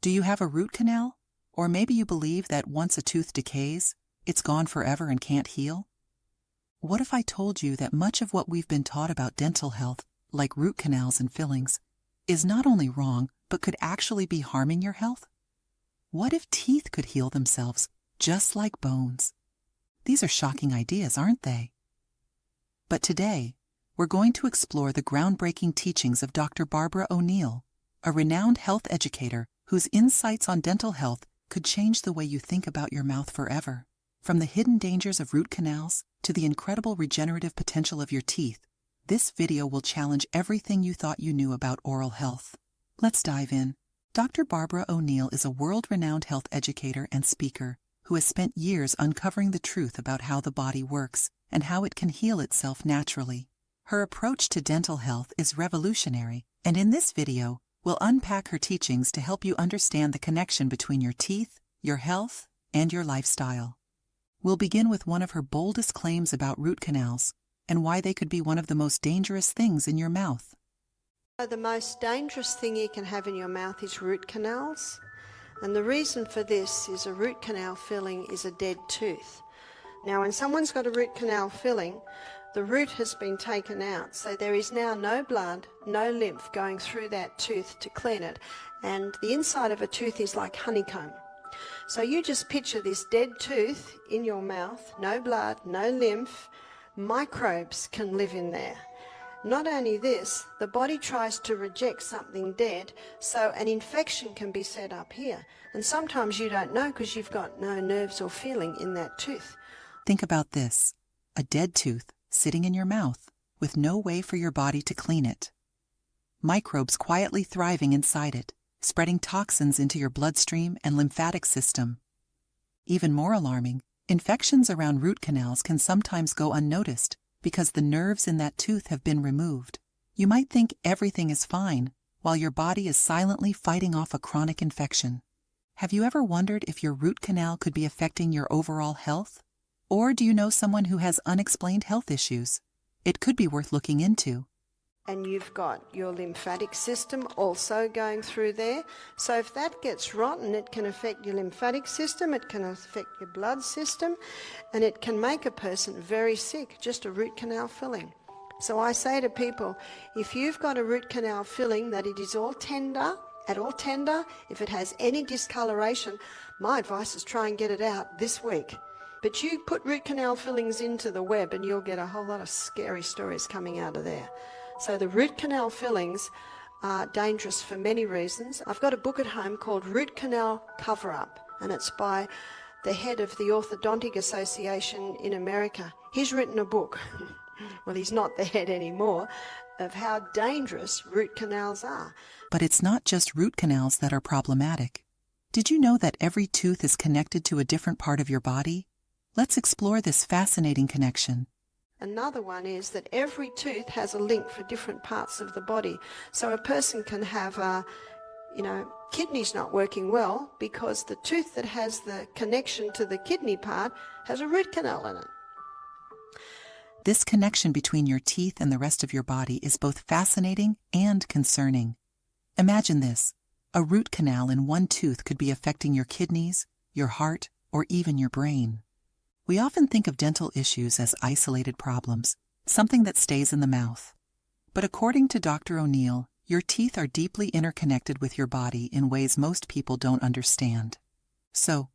Do you have a root canal? Or maybe you believe that once a tooth decays, it's gone forever and can't heal? What if I told you that much of what we've been taught about dental health, like root canals and fillings, is not only wrong, but could actually be harming your health? What if teeth could heal themselves, just like bones? These are shocking ideas, aren't they? But today, we're going to explore the groundbreaking teachings of Dr. Barbara O'Neill, a renowned health educator whose insights on dental health could change the way you think about your mouth forever. From the hidden dangers of root canals to the incredible regenerative potential of your teeth, this video will challenge everything you thought you knew about oral health. Let's dive in. Dr. Barbara O'Neill is a world-renowned health educator and speaker who has spent years uncovering the truth about how the body works and how it can heal itself naturally. Her approach to dental health is revolutionary, and in this video, we'll unpack her teachings to help you understand the connection between your teeth, your health, and your lifestyle. We'll begin with one of her boldest claims about root canals and why they could be one of the most dangerous things in your mouth. The most dangerous thing you can have in your mouth is root canals. And the reason for this is a root canal filling is a dead tooth. Now, when someone's got a root canal filling, the root has been taken out, so there is now no blood, no lymph going through that tooth to clean it, and the inside of a tooth is like honeycomb. So you just picture this dead tooth in your mouth, no blood, no lymph, microbes can live in there. Not only this, the body tries to reject something dead, so an infection can be set up here. And sometimes you don't know because you've got no nerves or feeling in that tooth. Think about this: a dead tooth sitting in your mouth with no way for your body to clean it. Microbes quietly thriving inside it, spreading toxins into your bloodstream and lymphatic system. Even more alarming, infections around root canals can sometimes go unnoticed because the nerves in that tooth have been removed. You might think everything is fine, while your body is silently fighting off a chronic infection. Have you ever wondered if your root canal could be affecting your overall health? Or do you know someone who has unexplained health issues? It could be worth looking into. And you've got your lymphatic system also going through there. So if that gets rotten, it can affect your lymphatic system, it can affect your blood system, and it can make a person very sick, just a root canal filling. So I say to people, if you've got a root canal filling that it is all tender, if it has any discoloration, my advice is try and get it out this week. But you put root canal fillings into the web and you'll get a whole lot of scary stories coming out of there. So the root canal fillings are dangerous for many reasons. I've got a book at home called Root Canal Cover-Up, and it's by the head of the Orthodontic Association in America. He's written a book, well, he's not the head anymore, of how dangerous root canals are. But it's not just root canals that are problematic. Did you know that every tooth is connected to a different part of your body? Let's explore this fascinating connection. Another one is that every tooth has a link for different parts of the body. So a person can have, kidneys not working well because the tooth that has the connection to the kidney part has a root canal in it. This connection between your teeth and the rest of your body is both fascinating and concerning. Imagine this: a root canal in one tooth could be affecting your kidneys, your heart, or even your brain. We often think of dental issues as isolated problems, something that stays in the mouth. But according to Dr. O'Neill, your teeth are deeply interconnected with your body in ways most people don't understand. So,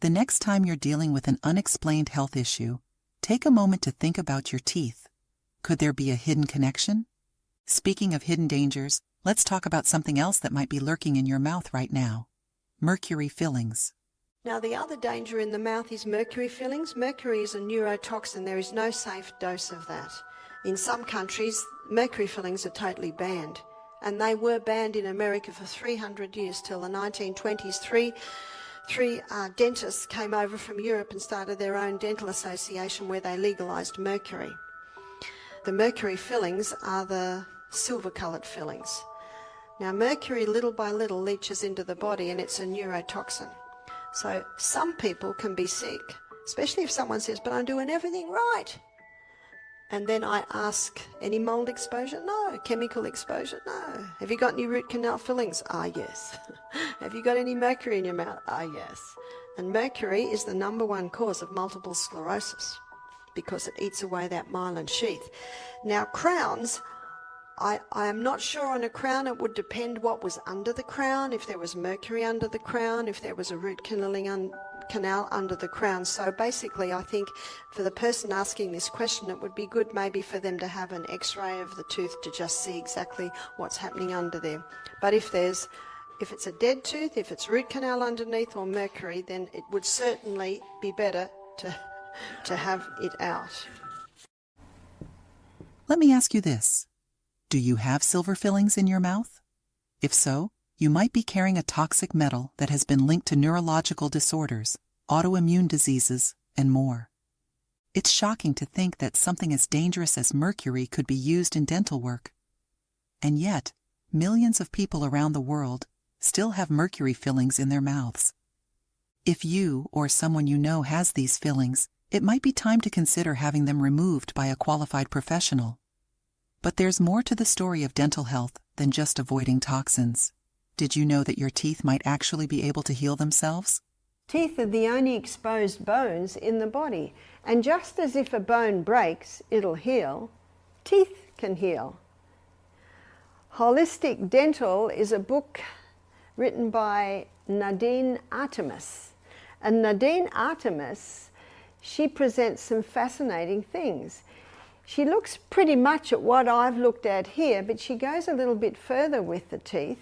the next time you're dealing with an unexplained health issue, take a moment to think about your teeth. Could there be a hidden connection? Speaking of hidden dangers, let's talk about something else that might be lurking in your mouth right now: mercury fillings. Now, the other danger in the mouth is mercury fillings. Mercury is a neurotoxin. There is no safe dose of that. In some countries, mercury fillings are totally banned. And they were banned in America for 300 years till the 1920s. Three dentists came over from Europe and started their own dental association where they legalised mercury. The mercury fillings are the silver-coloured fillings. Now, mercury little by little leaches into the body and it's a neurotoxin. So some people can be sick, especially if someone says, but I'm doing everything right. And then I ask, any mold exposure? No. Chemical exposure? No. Have you got any root canal fillings? Ah, yes. Have you got any mercury in your mouth? Ah, yes. And mercury is the number one cause of multiple sclerosis because it eats away that myelin sheath. Now, crowns, I am not sure on a crown. It would depend what was under the crown, if there was mercury under the crown, if there was a root canal under the crown. So basically, I think for the person asking this question, it would be good maybe for them to have an x-ray of the tooth to just see exactly what's happening under there. But if it's a dead tooth, if it's root canal underneath or mercury, then it would certainly be better to have it out. Let me ask you this. Do you have silver fillings in your mouth? If so, you might be carrying a toxic metal that has been linked to neurological disorders, autoimmune diseases, and more. It's shocking to think that something as dangerous as mercury could be used in dental work. And yet, millions of people around the world still have mercury fillings in their mouths. If you or someone you know has these fillings, it might be time to consider having them removed by a qualified professional. But there's more to the story of dental health than just avoiding toxins. Did you know that your teeth might actually be able to heal themselves? Teeth are the only exposed bones in the body. And just as if a bone breaks, it'll heal, teeth can heal. Holistic Dental is a book written by Nadine Artemis. And Nadine Artemis, she presents some fascinating things. She looks pretty much at what I've looked at here, but she goes a little bit further with the teeth,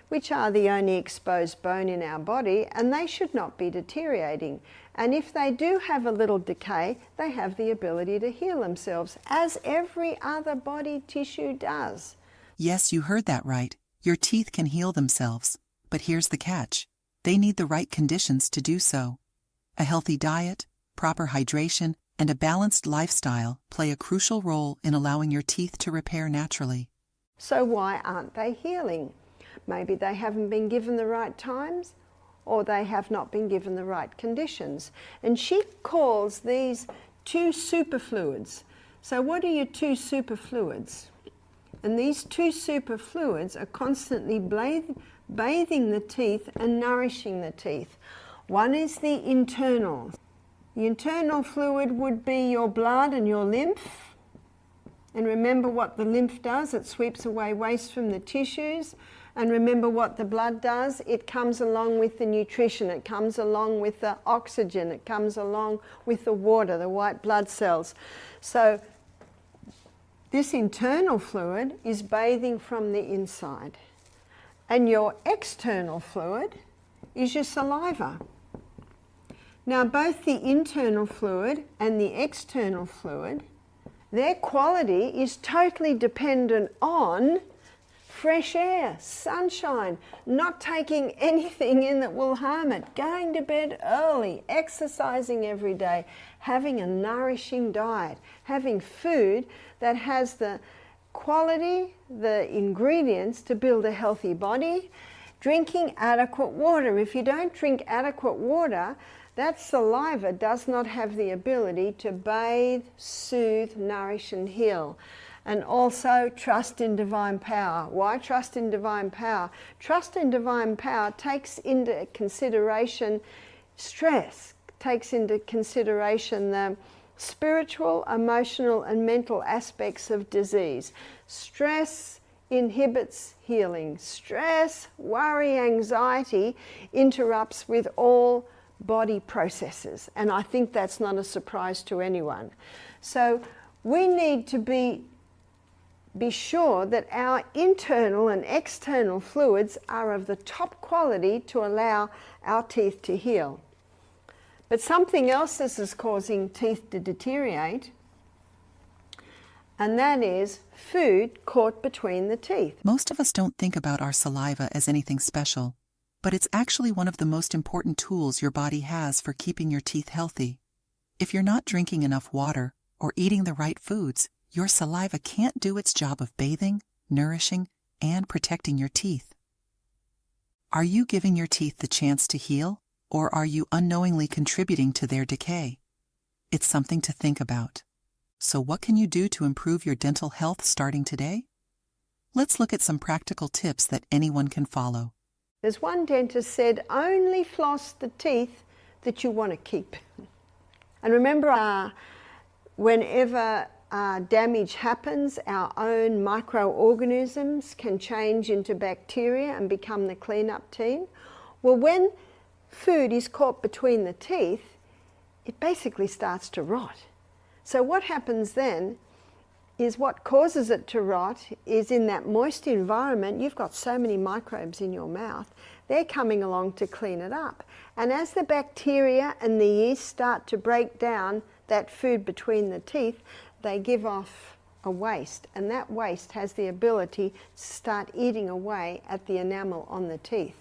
which are the only exposed bone in our body, and they should not be deteriorating. And if they do have a little decay, they have the ability to heal themselves, as every other body tissue does. Yes, you heard that right. Your teeth can heal themselves. But here's the catch. They need the right conditions to do so. A healthy diet, proper hydration, and a balanced lifestyle play a crucial role in allowing your teeth to repair naturally. So why aren't they healing? Maybe they haven't been given the right times, or they have not been given the right conditions. And she calls these two superfluids. So what are your two superfluids? And these two superfluids are constantly bathing the teeth and nourishing the teeth. One is the internal. The internal fluid would be your blood and your lymph. And remember what the lymph does, it sweeps away waste from the tissues. And remember what the blood does, it comes along with the nutrition, it comes along with the oxygen, it comes along with the water, the white blood cells. So this internal fluid is bathing from the inside. And your external fluid is your saliva. Now both the internal fluid and the external fluid, their quality is totally dependent on fresh air, sunshine, not taking anything in that will harm it, going to bed early, exercising every day, having a nourishing diet, having food that has the quality, the ingredients to build a healthy body, drinking adequate water. If you don't drink adequate water, that saliva does not have the ability to bathe, soothe, nourish and heal. And also trust in divine power. Why trust in divine power? Trust in divine power takes into consideration stress, takes into consideration the spiritual, emotional and mental aspects of disease. Stress inhibits healing. Stress, worry, anxiety interrupts with all body processes, and I think that's not a surprise to anyone. So we need to be sure that our internal and external fluids are of the top quality to allow our teeth to heal. But something else is causing teeth to deteriorate, and that is food caught between the teeth. Most of us don't think about our saliva as anything special, but it's actually one of the most important tools your body has for keeping your teeth healthy. If you're not drinking enough water or eating the right foods, your saliva can't do its job of bathing, nourishing, and protecting your teeth. Are you giving your teeth the chance to heal, or are you unknowingly contributing to their decay? It's something to think about. So what can you do to improve your dental health starting today? Let's look at some practical tips that anyone can follow. There's one dentist said, only floss the teeth that you want to keep. And remember, whenever damage happens, our own microorganisms can change into bacteria and become the cleanup team. Well, when food is caught between the teeth, it basically starts to rot. So what happens then is what causes it to rot is in that moist environment, you've got so many microbes in your mouth, they're coming along to clean it up. And as the bacteria and the yeast start to break down that food between the teeth, they give off a waste, and that waste has the ability to start eating away at the enamel on the teeth.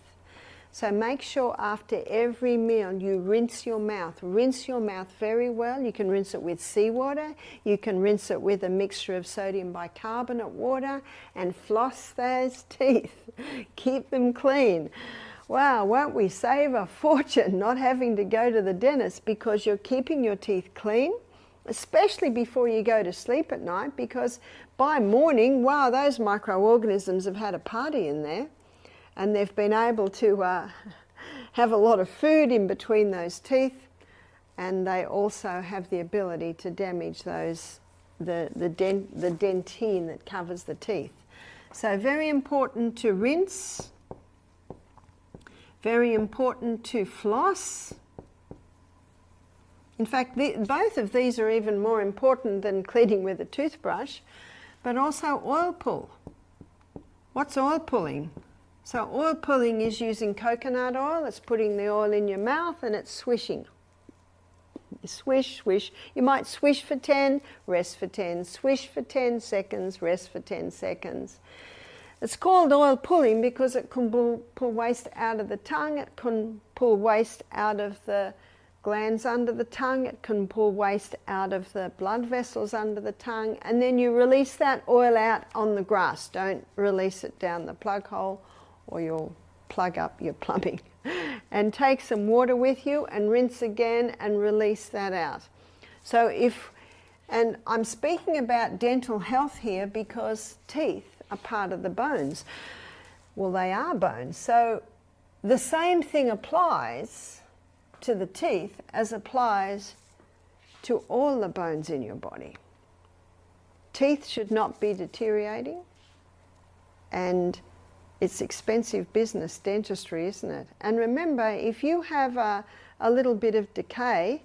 So make sure after every meal you rinse your mouth. Rinse your mouth very well. You can rinse it with seawater. You can rinse it with a mixture of sodium bicarbonate water and floss those teeth. Keep them clean. Wow, won't we save a fortune not having to go to the dentist because you're keeping your teeth clean, especially before you go to sleep at night, because by morning, wow, those microorganisms have had a party in there. And they've been able to have a lot of food in between those teeth, and they also have the ability to damage those the dentine that covers the teeth. So very important to rinse, very important to floss. In fact, both of these are even more important than cleaning with a toothbrush, but also oil pull. What's oil pulling? So oil pulling is using coconut oil. It's putting the oil in your mouth and it's swishing. You swish, swish. You might swish for 10, rest for 10, swish for 10 seconds, rest for 10 seconds. It's called oil pulling because it can pull waste out of the tongue. It can pull waste out of the glands under the tongue. It can pull waste out of the blood vessels under the tongue. And then you release that oil out on the grass. Don't release it down the plug hole, or you'll plug up your plumbing. And take some water with you and rinse again and release that out. So and I'm speaking about dental health here because teeth are part of the bones. Well, they are bones. So the same thing applies to the teeth as applies to all the bones in your body. Teeth should not be deteriorating, and it's expensive business, dentistry, isn't it? And remember, if you have a little bit of decay,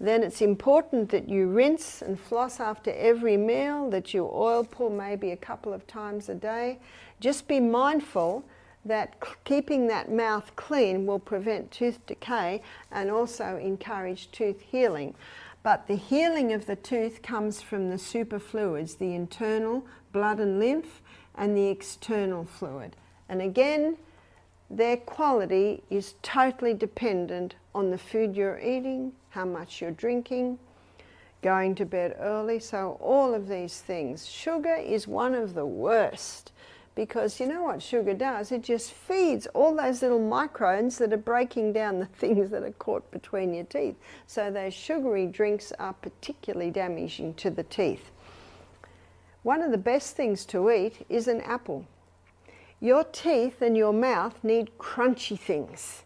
then it's important that you rinse and floss after every meal, that you oil pull maybe a couple of times a day. Just be mindful that keeping that mouth clean will prevent tooth decay and also encourage tooth healing. But the healing of the tooth comes from the superfluids, the internal blood and lymph, and the external fluid. And again, their quality is totally dependent on the food you're eating, how much you're drinking, going to bed early. So all of these things. Sugar is one of the worst, because you know what sugar does? It just feeds all those little microbes that are breaking down the things that are caught between your teeth. So those sugary drinks are particularly damaging to the teeth. One of the best things to eat is an apple. Your teeth and your mouth need crunchy things.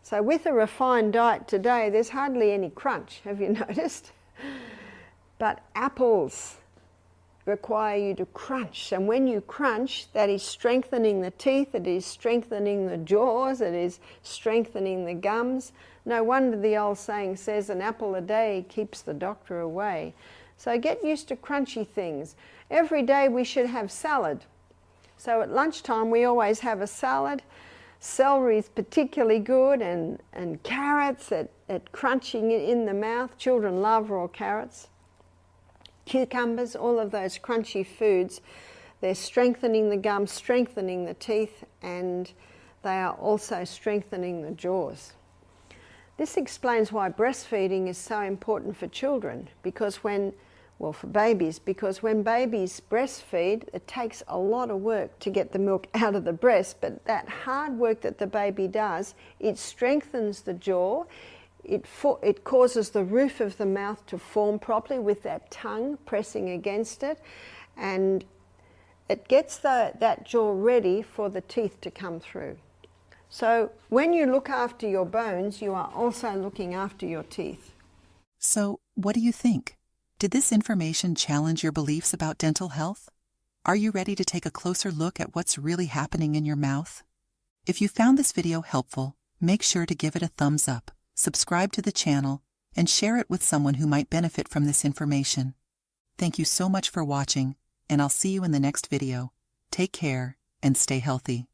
So with a refined diet today, there's hardly any crunch, have you noticed? But apples require you to crunch. And when you crunch, that is strengthening the teeth, it is strengthening the jaws, it is strengthening the gums. No wonder the old saying says an apple a day keeps the doctor away. So get used to crunchy things. Every day we should have salad. So at lunchtime we always have a salad. Celery is particularly good, and carrots at crunching in the mouth. Children love raw carrots. Cucumbers, all of those crunchy foods, they're strengthening the gums, strengthening the teeth, and they are also strengthening the jaws. This explains why breastfeeding is so important for children, because for babies, because when babies breastfeed, it takes a lot of work to get the milk out of the breast, but that hard work that the baby does, it strengthens the jaw, it causes the roof of the mouth to form properly with that tongue pressing against it, and it gets that jaw ready for the teeth to come through. So when you look after your bones, you are also looking after your teeth. So, what do you think? Did this information challenge your beliefs about dental health? Are you ready to take a closer look at what's really happening in your mouth? If you found this video helpful, make sure to give it a thumbs up, subscribe to the channel, and share it with someone who might benefit from this information. Thank you so much for watching, and I'll see you in the next video. Take care and stay healthy.